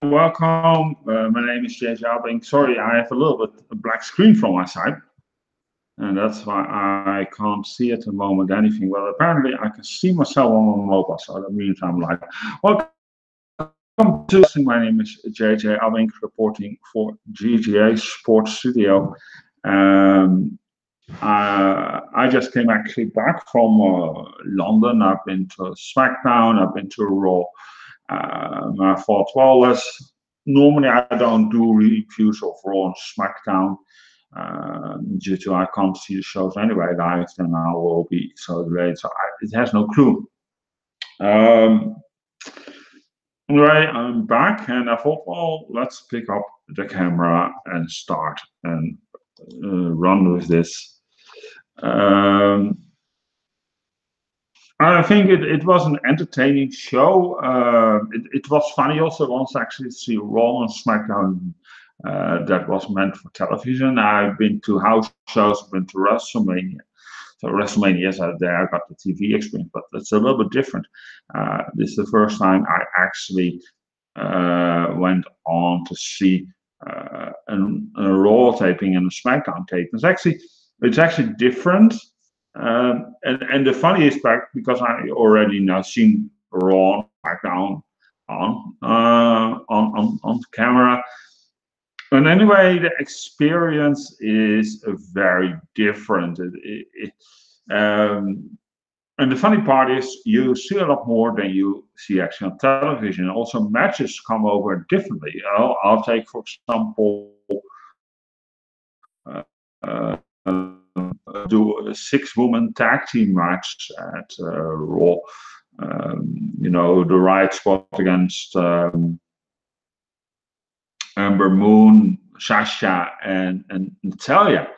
welcome. My name is JJ Albing. Sorry, I have a little bit a black screen from my side, and that's why I can't see at the moment anything. Well, apparently I can see myself on my mobile, so that means I'm live. Welcome to. My name is JJ Albing, reporting for GGA Sports Studio. Um, I just came actually back from London. I've been to SmackDown. I've been to Raw. I thought, well, normally I don't do reviews of Raw and SmackDown due to I can't see the shows anyway live, then I will be so delayed. So it has no clue. Um, anyway, I'm back and I thought, well, let's pick up the camera and start and run with this. Um, I think it was an entertaining show. It was funny also once actually to see Raw and SmackDown that was meant for television. I've been to house shows, I've been to WrestleMania. So WrestleMania, yes, there I got the TV experience, but it's a little bit different. This is the first time I actually went on to see a Raw taping and a SmackDown taping. It's actually different. And the funniest part, because I already now seen Raw SmackDown on camera, and anyway, the experience is very different. And the funny part is you see a lot more than you see actually on television. Also, matches come over differently. I'll take, for example, do a six-woman tag team match at Raw. The Riot Squad against Amber Moon, Sasha, and Natalia.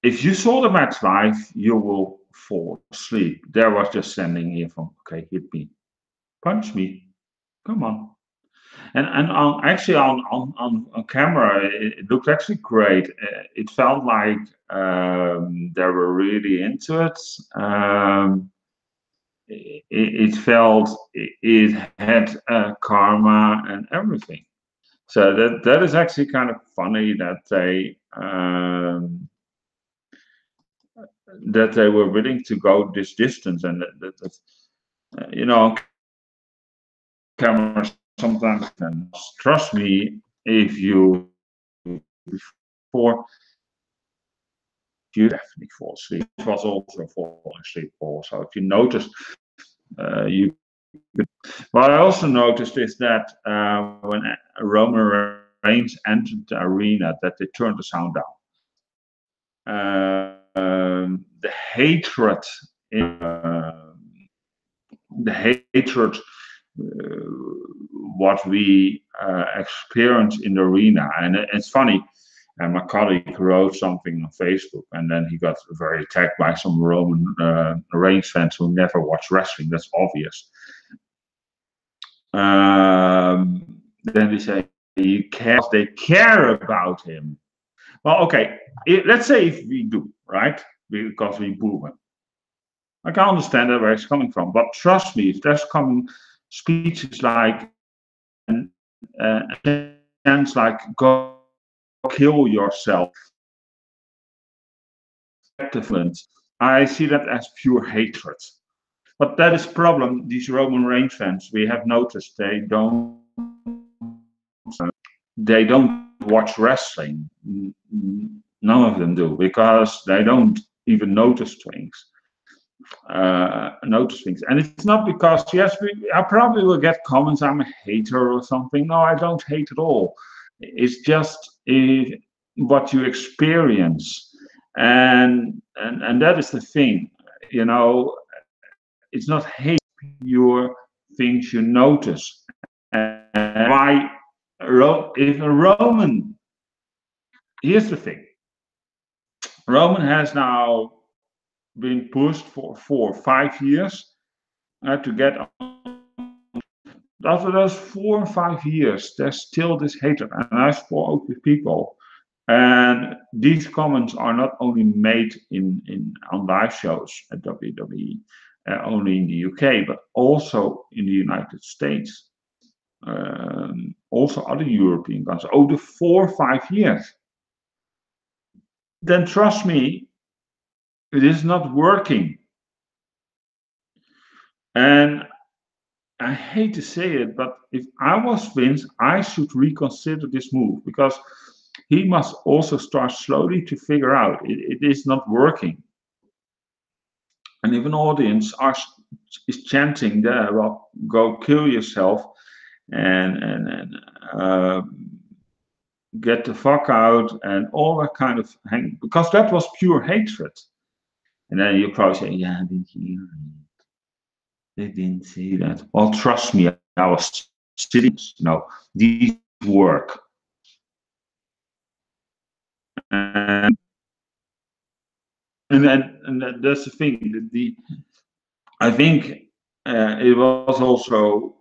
If you saw the match live, you will fall asleep. There was just standing here from, okay, hit me, punch me, come on. And actually on camera, it looked actually great. It felt like they were really into it. It felt it had karma and everything. So that is actually kind of funny that they were willing to go this distance, and cameras sometimes can trust me if you before you definitely fall asleep. It was also falling asleep also. If you noticed, you could. What I also noticed is that when Roman Reigns entered the arena, that they turned the sound down. The hatred the hatred what we experience in the arena. And it's funny, and my colleague wrote something on Facebook, and then he got very attacked by some Roman Reigns fans who never watch wrestling. That's obvious. Then they say they care about him. Well, okay, let's say if we do, right? Because we boo him. I can understand where it's coming from, but trust me, if there's coming speeches like things like "go kill yourself," I see that as pure hatred. But that is problem. These Roman Reigns fans, we have noticed they don't watch wrestling. None of them do, because they don't even notice things. And it's not because, yes, I probably will get comments I'm a hater or something. No, I don't hate at all. It's just what you experience, and that is the thing. It's not hate, your things you notice. And why if a Roman, here's the thing, Roman has now been pushed for 4 or 5 years to get on. After those 4 or 5 years, there's still this hatred. And I spoke with people, and these comments are not only made on live shows at WWE, only in the UK, but also in the United States. also other European countries, over 4 or 5 years, then trust me, it is not working. And I hate to say it, but if I was Vince, I should reconsider this move because he must also start slowly to figure out it is not working. And if an audience is chanting there, well, go kill yourself and get the fuck out and all that kind of because that was pure hatred. And then you probably say, yeah, they didn't see that. Well, trust me, I was sitting, these work. And that's the thing. I think it was also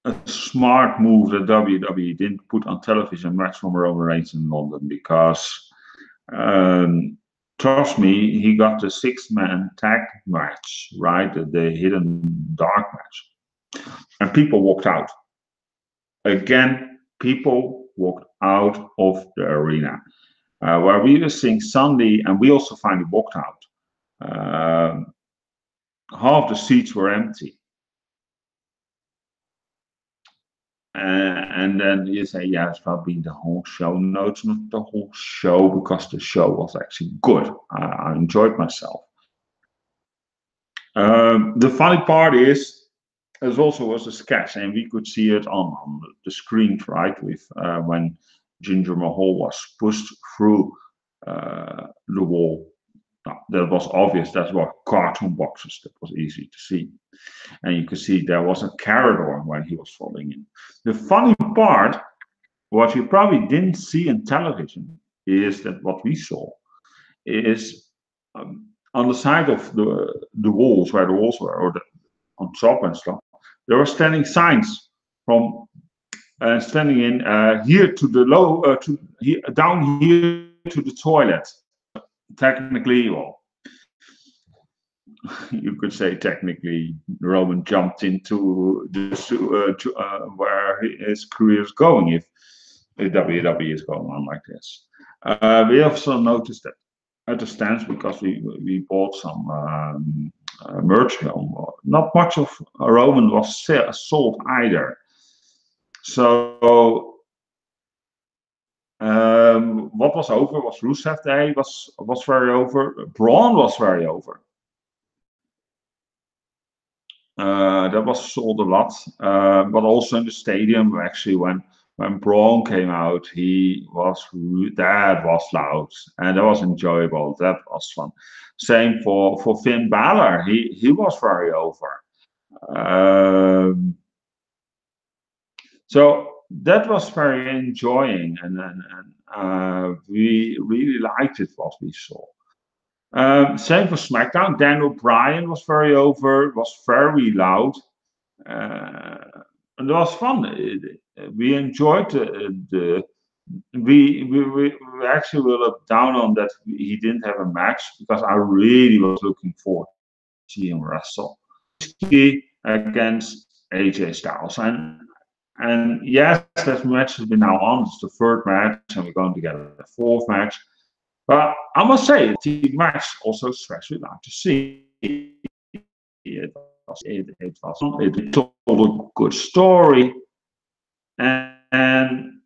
a smart move that WWE didn't put on television match from Roman Reigns in London because trust me, he got the 6-man tag match, right? The hidden dark match. And people walked out. Again, people walked out of the arena. Where we were seeing Sunday, and we also finally walked out. Half the seats were empty. And then you say, yeah, it's probably the whole show. No, it's not the whole show because the show was actually good. I enjoyed myself. The funny part is, there also was a sketch, and we could see it on the screen, right? With when Jinder Mahal was pushed through the wall. That was obvious. That was cartoon boxes. That was easy to see. And you could see there was a corridor when he was falling in. The funny part, what you probably didn't see in television, is that what we saw is on the side of the walls, where the walls were, or on top and stuff, there were standing signs from standing in here to the down here to the toilet. Technically, well, you could say technically Roman jumped into where his career is going if WWE is going on like this. We also noticed that at the stands, because we bought some merch film, not much of Roman was sold either. So what was over was Rusev Day was very over. Braun was very over. That was sold a lot, but also in the stadium. Actually, when Braun came out, that was loud and that was enjoyable. That was fun. Same for Finn Balor. He was very over. So that was very enjoying, and we really liked it what we saw. Same for SmackDown. Daniel Bryan was very over, was very loud, and it was fun. We enjoyed we actually were look down on that he didn't have a match because I really was looking forward to see him wrestle against AJ Styles. And yes, that match has been now on. It's the third match, and we're going to get a fourth match. But I must say, the team match also especially like to see. It told a good story, and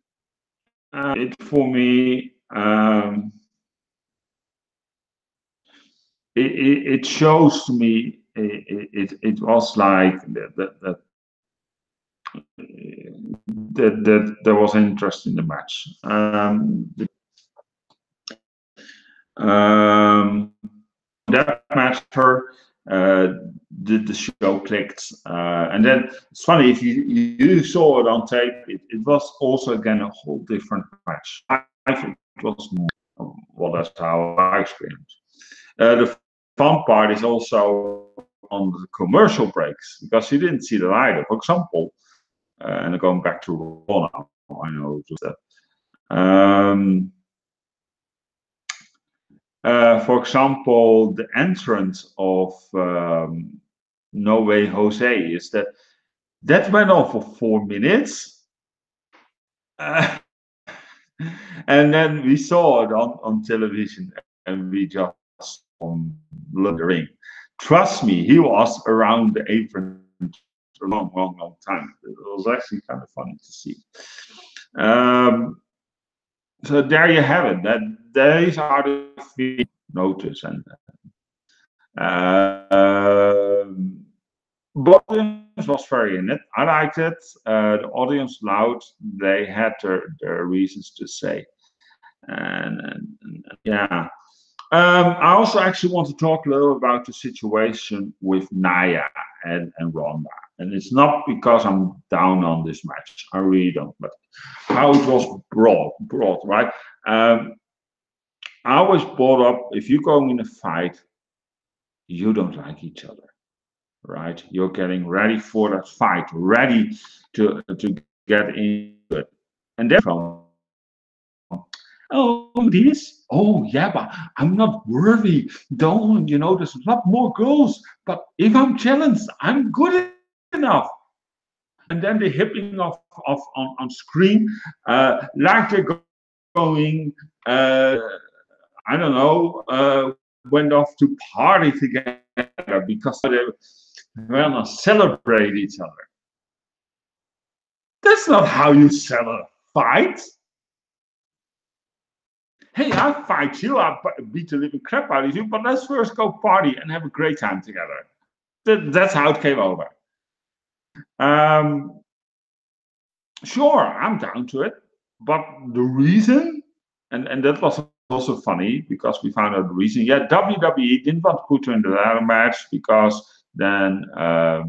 it for me, it shows to me it was like that there was interest in the match. That matter, the show clicked, and then it's funny if you saw it on tape. It was also again a whole different match. I think it was more, well, that's how I experienced. The fun part is also on the commercial breaks because you didn't see that either. For example, and going back to Ronda, I know just that. For example, the entrance of No Way Jose is that That went on for 4 minutes. And then we saw it on television, and we just loved the ring. Trust me, he was around the apron for a long time. It was actually kind of funny to see. Um, so there you have it. That these are the three notice, and but the audience was very in it. I liked it. The audience loud. They had their reasons to say, and yeah. I also actually want to talk a little about the situation with Naya and Ronda. And it's not because I'm down on this match. I really don't. But how it was brought, right? I was brought up, if you're going in a fight, you don't like each other, right? You're getting ready for that fight, ready to get into it. And then oh, this? Oh, yeah, but I'm not worthy. Don't, there's a lot more goals. But if I'm challenged, I'm good enough. And then the hipping of on screen, like they're going, I don't know, went off to party together because they want to celebrate each other. That's not how you sell a fight. Hey, I'll fight you, I'll beat the living crap out of you, but let's first go party and have a great time together. That's how it came over. Um, sure, I'm down to it, but the reason, and that was also funny because we found out the reason. Yeah, WWE didn't want to put her in the ladder match because then the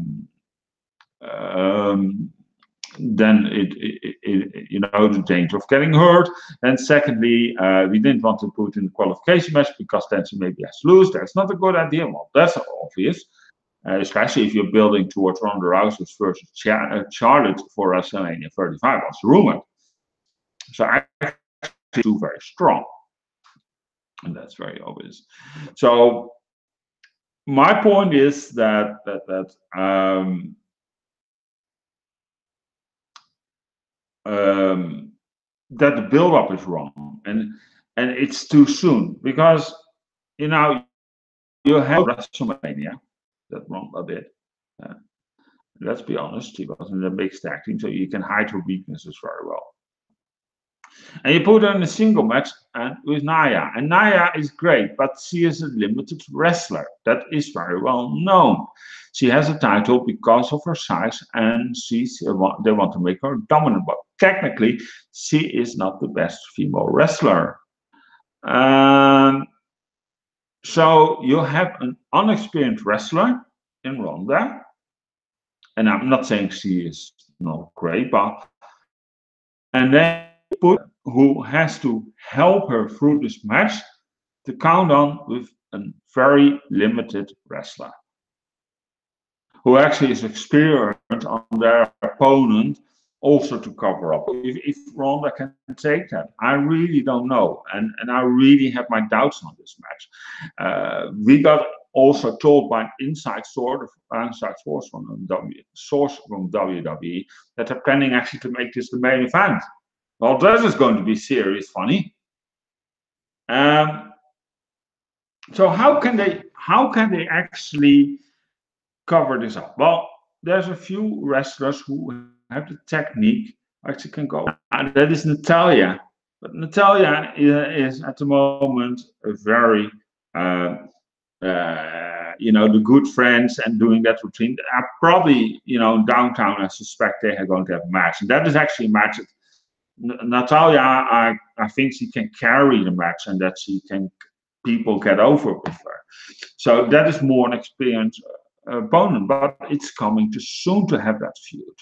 danger of getting hurt. And secondly, we didn't want to put in the qualification match because then she maybe has to lose. That's not a good idea. Well, that's obvious, especially if you're building towards Ronda Rousey versus Charlotte for WrestleMania 35 was rumored. So I two very strong, and that's very obvious. So my point is that that the build-up is wrong, and it's too soon because you have WrestleMania that Ronda did. Let's be honest, he wasn't a big tag team, so you can hide her weaknesses very well. And you put her in a single match and with Naya, and Naya is great, but she is a limited wrestler. That is very well known. She has a title because of her size, and they want to make her dominant. But technically, she is not the best female wrestler. So you have an unexperienced wrestler in Ronda, and I'm not saying she is not great, but and then who has to help her through this match to count on with a very limited wrestler who actually is experienced on their opponent also to cover up. If Ronda can take that, I really don't know. And I really have my doubts on this match. We got also told by an inside source from WWE that they're planning actually to make this the main event. Well, that is going to be serious funny. So how can they actually cover this up? Well, there's a few wrestlers who have the technique actually can go. And that is Natalia. But Natalia is at the moment a very the good friends and doing that routine. Probably downtown I suspect they are going to have a match. And that is actually a match that Natalia, I think she can carry the match and that people get over with her. So that is more an experienced opponent, but it's coming too soon to have that feud.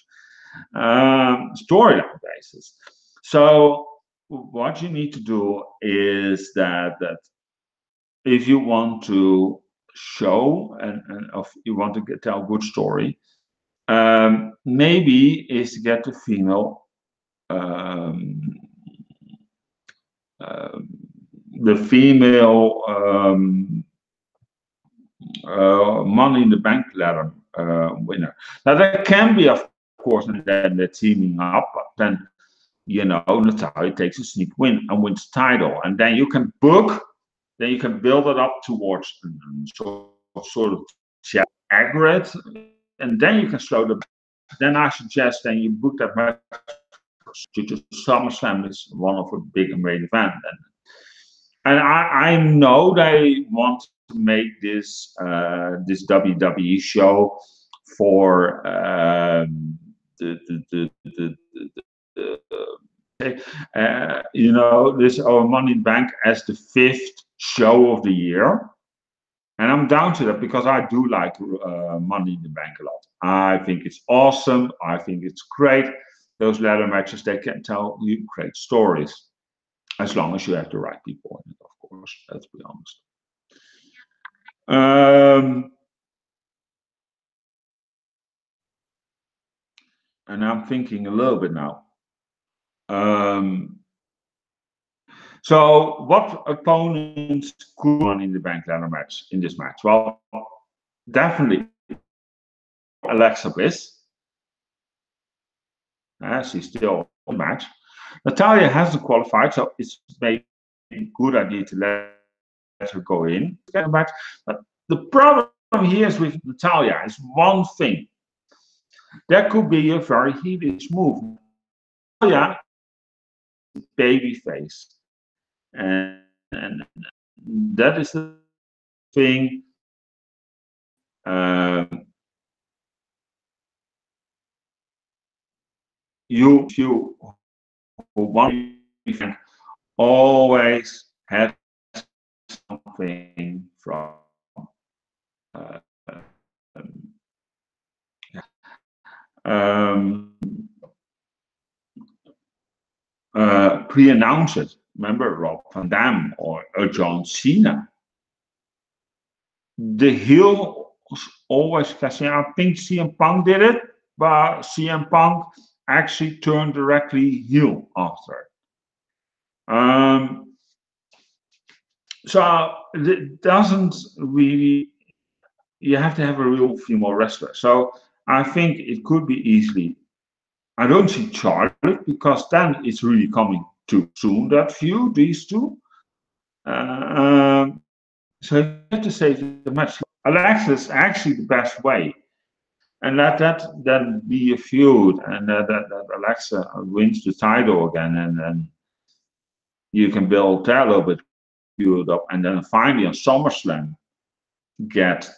Storyline basis. So what you need to do is that if you want to show and if you want to tell a good story, maybe is to get the female Money in the Bank ladder winner. Now that can be, of course, and then they're teaming up. But then, Natalia takes a sneak win and wins the title, and then you can build it up towards sort of aggregate, and then you can slow the. Then I suggest then you book that match to SummerSlam is one of a big main event, and I know they want to make this this WWE show for this our Money in the Bank as the 5th show of the year. And I'm down to that because I do like Money in the Bank a lot. I think it's awesome. I think it's great. Those ladder matches, they can tell you great stories. As long as you have the right people in it, of course. Let's be honest. And I'm thinking a little bit now. So what opponents could win in the Bank ladder match in this match? Well, definitely Alexa Bliss. She's still in the match. Natalia hasn't qualified, so it's maybe a good idea to let her go in the match. But the problem here is with Natalia is one thing. That could be a very heelish move. Natalia is a baby face. And that is the thing. You who want to always have something from pre-announce it. Remember Rob Van Dam or John Cena. The heel always clashing. I think CM Punk did it, but CM Punk actually turned directly heel after. So it doesn't really. You have to have a real female wrestler. So I think it could be easily. I don't see Charlotte because then it's really coming too soon, that feud, these two. So you have to say the match. Alexa is actually the best way. And let that then be a feud, and that Alexa wins the title again, and then you can build that a little bit feud up, and then finally on SummerSlam get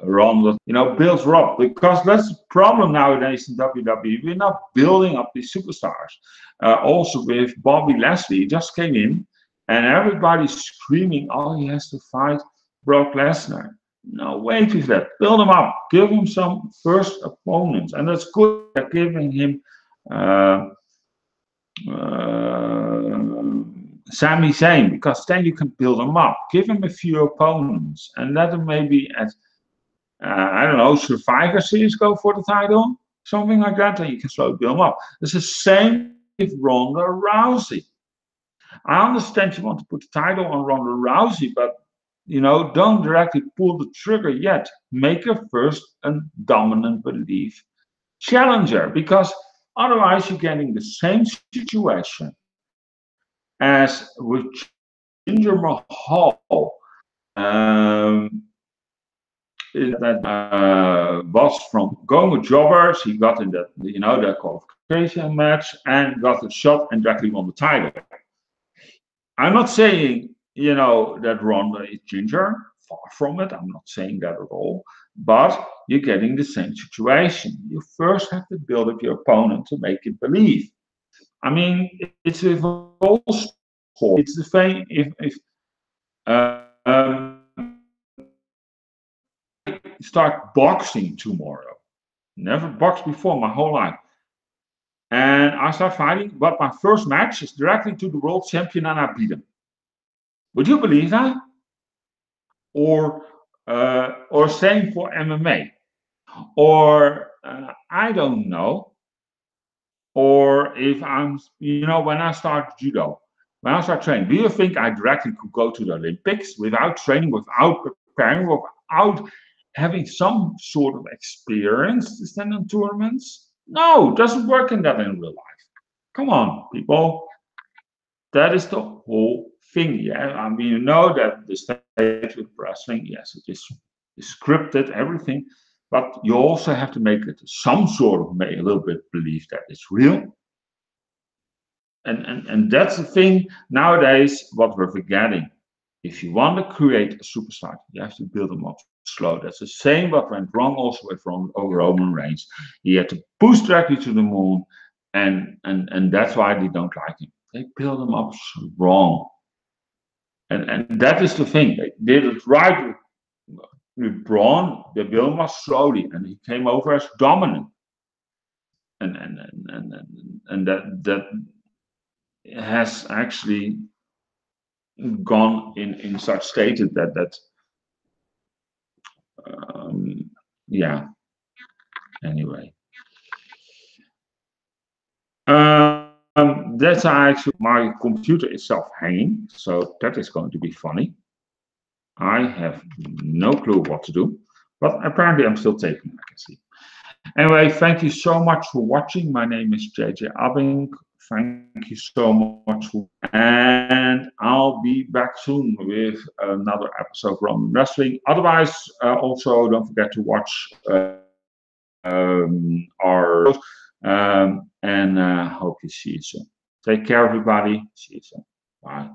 Ronda, builds her up, because that's the problem nowadays in WWE. We're not building up these superstars. Also with Bobby Lashley, he just came in, and everybody's screaming, "Oh, he has to fight Brock Lesnar." No, wait with that. Build him up. Give him some first opponents, and that's good at giving him Sami Zayn, because then you can build him up. Give him a few opponents, and let him maybe at I don't know, Survivor Series go for the title, something like that. Then you can slowly build him up. It's the same with Ronda Rousey. I understand you want to put the title on Ronda Rousey, but don't directly pull the trigger yet. Make her first a dominant belief challenger, because otherwise you're getting the same situation as with Jinder Mahal. That was from going with jobbers. He got in that that qualification match and got a shot and directly won the title. I'm not saying that Ronda is Ginger. Far from it. I'm not saying that at all. But you're getting the same situation. You first have to build up your opponent to make it believe. I mean, it's with all sports. It's the same if start boxing tomorrow. Never boxed before my whole life. And I start fighting, but my first match is directly to the world champion and I beat him. Would you believe that? Or same for MMA, or I don't know. Or if I'm, when I start judo, when I start training, do you think I directly could go to the Olympics without training, without preparing, without having some sort of experience to stand on tournaments? No, it doesn't work in that in real life. Come on, people. That is the whole thing. Yeah, I mean, you know that the stage with wrestling, yes, it is scripted, everything, but you also have to make it some sort of a little bit believe that it's real. And that's the thing nowadays. What we're forgetting. If you want to create a superstar, you have to build them up slow. That's the same what went wrong also with Roman Reigns. He had to push directly to the moon, and that's why they don't like him. They build him up wrong, and that is the thing. They did it right with Braun. They built him up slowly, and he came over as dominant, and that has actually gone in such stages that yeah. Anyway, that's actually my computer itself hanging, so that is going to be funny. I have no clue what to do, but apparently I'm still taping. I can see. Anyway, thank you so much for watching. My name is JJ Abing. Thank you so much and I'll be back soon with another episode of Rumblin Wrestling. Otherwise, also don't forget to watch our and hope you see you soon. Take care, everybody. See you soon. Bye.